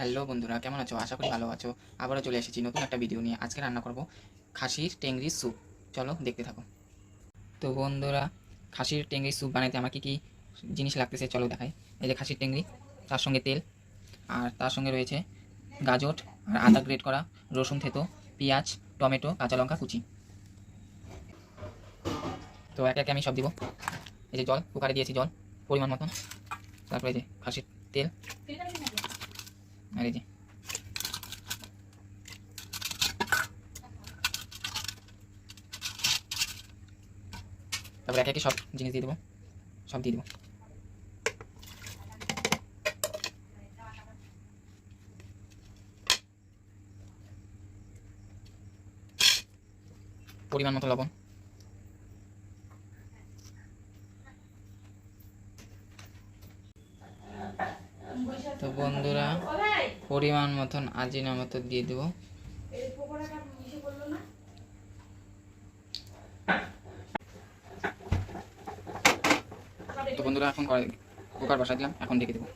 Hello বন্ধুরা, কেমন আছো? আশা করি ভালো আছো। আবারও চলে এসেছি নতুন একটা ভিডিও নিয়ে। আজকে রান্না করব খাসির টেংরির স্যুপ। চলো দেখতে থাকো। তো বন্ধুরা, খাসির টেংরির স্যুপ বানাইতে আমার কী কী জিনিস লাগতেছে চলো দেখাই। এই যে খাসির টেংরি, তার সঙ্গে তেল, আর তার সঙ্গে রয়েছে গাজর আর আদা গ্রেট করা, রসুন থেতো, পেঁয়াজ, টমেটো, কাঁচা লঙ্কা কুচি। তো একে একে আমি সব দিব। এই যে জল, কুকারে দিয়েছি জল পরিমাণ মতন। তারপরে এই যে খাসির তেল, আর এই যে তারপরে একে একে সব জিনিস দিয়ে দেবো, সব দিয়ে দেবো। পরিমাণ মতো লবণ, তো বন্ধুরা পরিমাণ মতন আজিনামতো দিয়ে দেবো। তো বন্ধুরা এখন কুকার বসাই দিলাম, এখন ডেকে দেবো।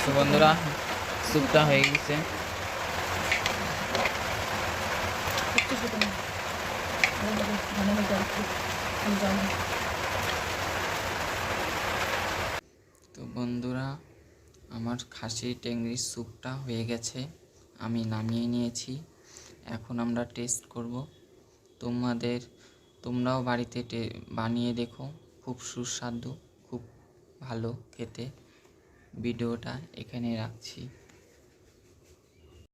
তো বন্ধুরা স্যুপটা হয়ে গেছে। তো বন্ধুরা আমার খাসি টেংরির স্যুপটা হয়ে গেছে, আমি নামিয়ে নিয়েছি। এখন আমরা টেস্ট করব। তোমরাও বাড়িতে বানিয়ে দেখো, খুব সুস্বাদু, খুব ভালো খেতে। ভিডিওটা এখানে রাখছি।